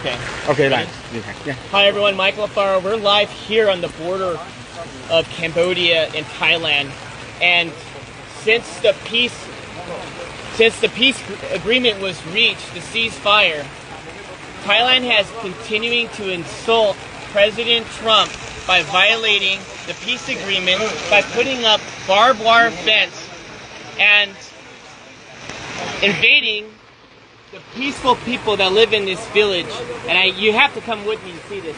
Okay. Okay, right. Yeah. Hi everyone, Michael Alfaro. We're live here on the border of Cambodia and Thailand, and since the peace agreement was reached, the ceasefire, Thailand has continuing to insult President Trump by violating the peace agreement by putting up barbed wire fence and invading the peaceful people that live in this village. And you have to come with me to see this.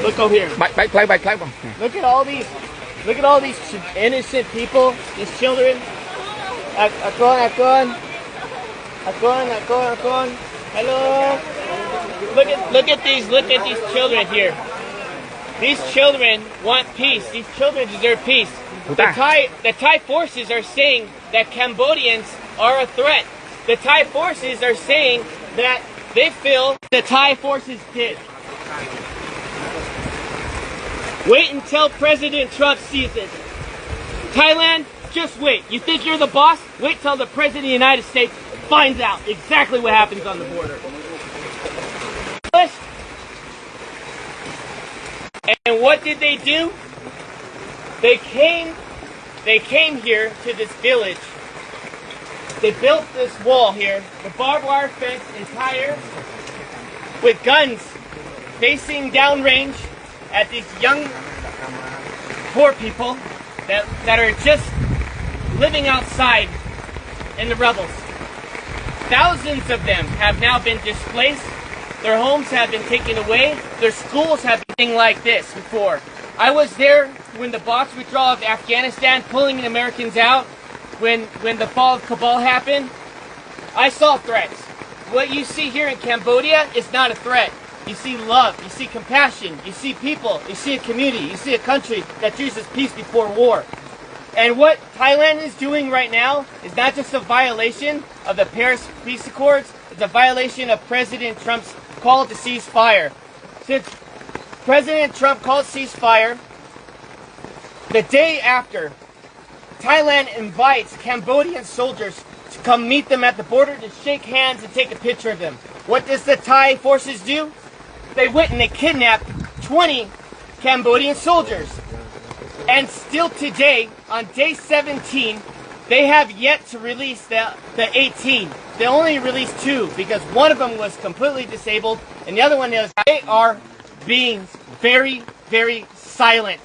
Look over here. Look at all these innocent people, these children. Akon. Hello. Look at these children here. These children want peace. These children deserve peace. The Thai forces are saying that Cambodians are a threat. The Thai forces are saying that they feel the Thai forces did. Wait until President Trump sees this. Thailand, just wait. You think you're the boss? Wait till the President of the United States finds out exactly what happens on the border. And what did they do? They came here to this village. They built this wall here, the barbed wire fence entire, with guns facing downrange at these young, poor people that are just living outside in the rebels. Thousands of them have now been displaced. Their homes have been taken away. Their schools have been like this before. I was there when the box withdrawal of Afghanistan, pulling the Americans out, when the fall of Kabul happened. I saw threats. What you see here in Cambodia is not a threat. You see love, you see compassion, you see people, you see a community, you see a country that chooses peace before war. And what Thailand is doing right now is not just a violation of the Paris Peace Accords, it's a violation of President Trump's call to ceasefire. Since President Trump called ceasefire, the day after, Thailand invites Cambodian soldiers to come meet them at the border to shake hands and take a picture of them. What does the Thai forces do? They went and they kidnapped 20 Cambodian soldiers. And still today, on day 17, they have yet to release the 18. They only released 2 because one of them was completely disabled and the other one is. They are being very, very silent.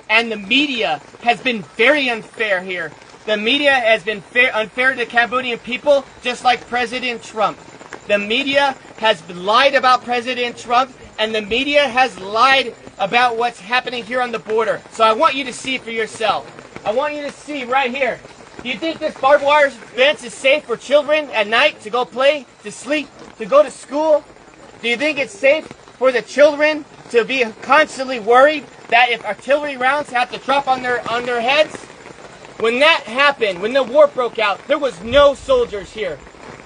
And the media has been very unfair here. The media has been unfair to the Cambodian people, just like President Trump. The media has lied about President Trump, and the media has lied about what's happening here on the border. So I want you to see for yourself. I want you to see right here. Do you think this barbed wire fence is safe for children at night to go play, to sleep, to go to school? Do you think it's safe for the children to be constantly worried that if artillery rounds have to drop on their heads? When that happened, when the war broke out, there was no soldiers here.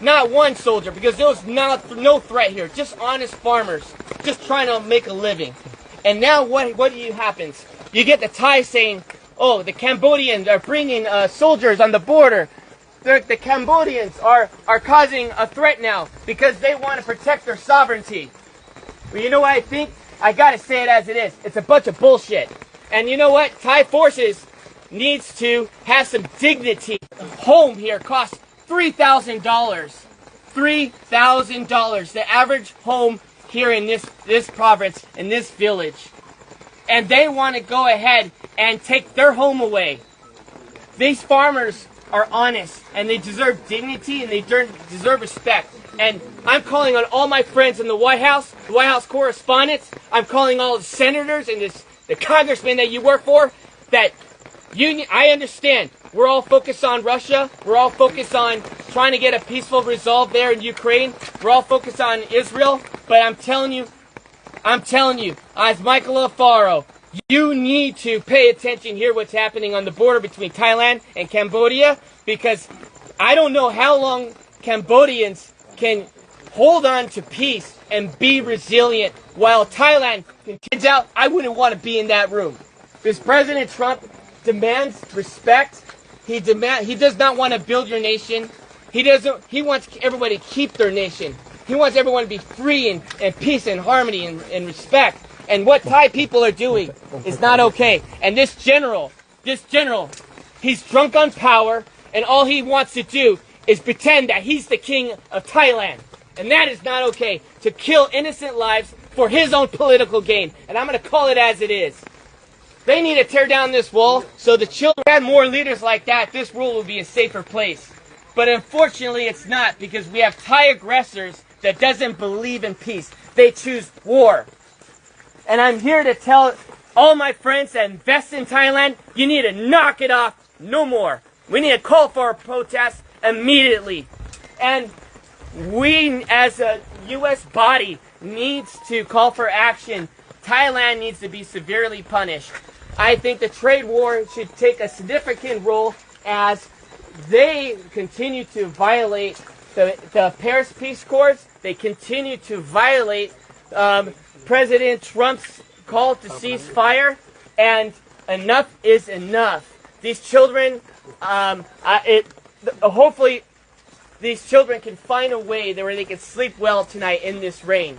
Not one soldier, because there was no threat here. Just honest farmers, just trying to make a living. And now what happens? You get the Thai saying, oh, the Cambodians are bringing soldiers on the border. The Cambodians are causing a threat now because they want to protect their sovereignty. Well, you know what I think? I gotta say it as it is. It's a bunch of bullshit. And you know what? Thai forces needs to have some dignity. A home here costs $3,000. $3,000. The average home here in this province, in this village. And they want to go ahead and take their home away. These farmers are honest, and they deserve dignity, and they deserve respect. And I'm calling on all my friends in the White House correspondents. I'm calling all the senators and the congressmen that you work for. That I understand. We're all focused on Russia. We're all focused on trying to get a peaceful resolve there in Ukraine. We're all focused on Israel. But I'm telling you, as Michael Alfaro, you need to pay attention here what's happening on the border between Thailand and Cambodia, because I don't know how long Cambodians can hold on to peace and be resilient while Thailand continues out. I wouldn't want to be in that room. Because President Trump demands respect. He does not want to build your nation. He wants everybody to keep their nation. He wants everyone to be free and peace and harmony and respect. And what Thai people are doing is not okay. And this general, he's drunk on power, and all he wants to do is pretend that he's the king of Thailand. And that is not okay, to kill innocent lives for his own political gain. And I'm going to call it as it is. They need to tear down this wall so the children had more leaders like that. This world will be a safer place. But unfortunately, it's not, because we have Thai aggressors that doesn't believe in peace. They choose war. And I'm here to tell all my friends that invest in Thailand, you need to knock it off no more. We need to call for a protest immediately. And we, as a U.S. body, needs to call for action. Thailand needs to be severely punished. I think the trade war should take a significant role as they continue to violate the Paris Peace Accords. They continue to violate President Trump's call to cease fire, and enough is enough. These children, hopefully, these children can find a way where they can sleep well tonight in this rain,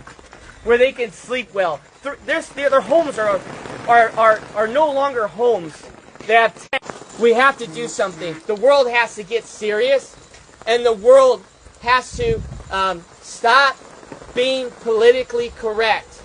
where they can sleep well. Their homes are no longer homes. They have tents. We have to do something. The world has to get serious, and the world has to stop being politically correct.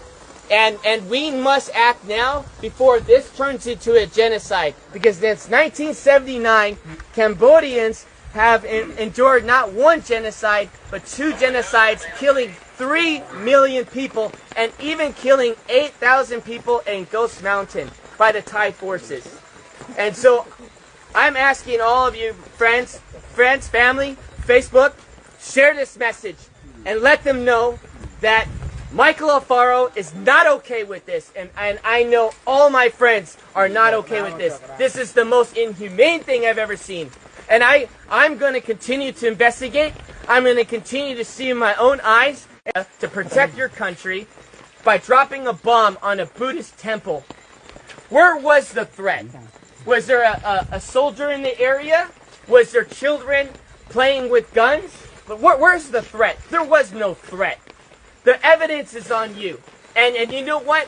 And we must act now before this turns into a genocide. Because since 1979, Cambodians have endured not one genocide, but two genocides, killing 3 million people, and even killing 8,000 people in Ghost Mountain by the Thai forces. And so I'm asking all of you friends, family, Facebook, share this message and let them know that Michael Alfaro is not okay with this, and I know all my friends are not okay with this. This is the most inhumane thing I've ever seen. And I'm going to continue to investigate. I'm going to continue to see in my own eyes to protect your country by dropping a bomb on a Buddhist temple. Where was the threat? Was there a soldier in the area? Was there children playing with guns? But where's the threat? There was no threat. The evidence is on you. And you know what?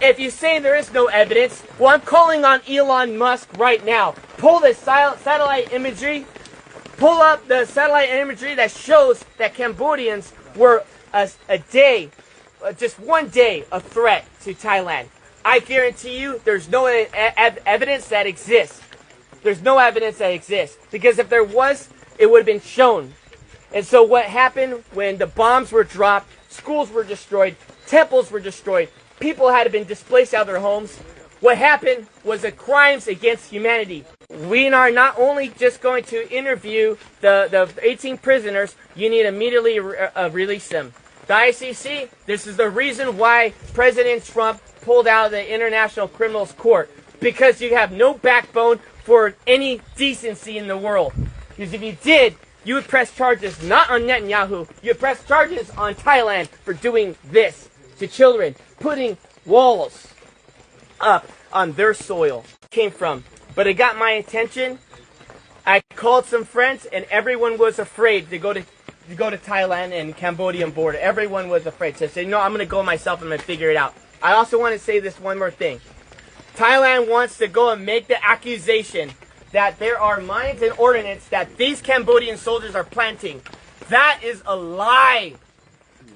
If you say there is no evidence, well, I'm calling on Elon Musk right now. Pull the satellite imagery. Pull up the satellite imagery that shows that Cambodians were just one day, a threat to Thailand. I guarantee you there's no evidence that exists. There's no evidence that exists. Because if there was, it would have been shown. And so what happened when the bombs were dropped, schools were destroyed, temples were destroyed, people had been displaced out of their homes. What happened was the crimes against humanity. We are not only just going to interview the 18 prisoners, you need to immediately release them. The ICC, this is the reason why President Trump pulled out of the International Criminals Court. Because you have no backbone for any decency in the world. Because if you did, you would press charges not on Netanyahu, you would press charges on Thailand for doing this to children, putting walls up on their soil. Came from. But it got my attention. I called some friends, and everyone was afraid to go to Thailand and Cambodian border. Everyone was afraid. So I said, no, I'm going to go myself and I'm going to figure it out. I also want to say this one more thing. Thailand wants to go and make the accusation that there are mines and ordnance that these Cambodian soldiers are planting. That is a lie.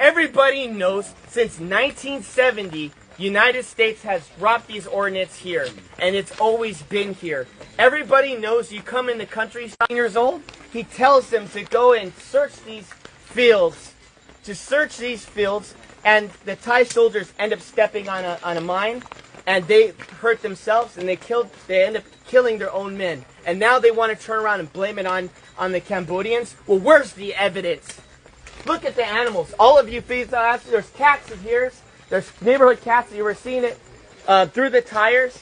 Everybody knows since 1970, United States has dropped these ordnance here, and it's always been here. Everybody knows you come in the country 7 years old, he tells them to go and search these fields, and the Thai soldiers end up stepping on a mine, and they hurt themselves, and they end up killing their own men. And now they want to turn around and blame it on the Cambodians. Well, where's the evidence? Look at the animals. All of you please ask. There's cats in here. There's neighborhood cats. You were seeing it through the tires.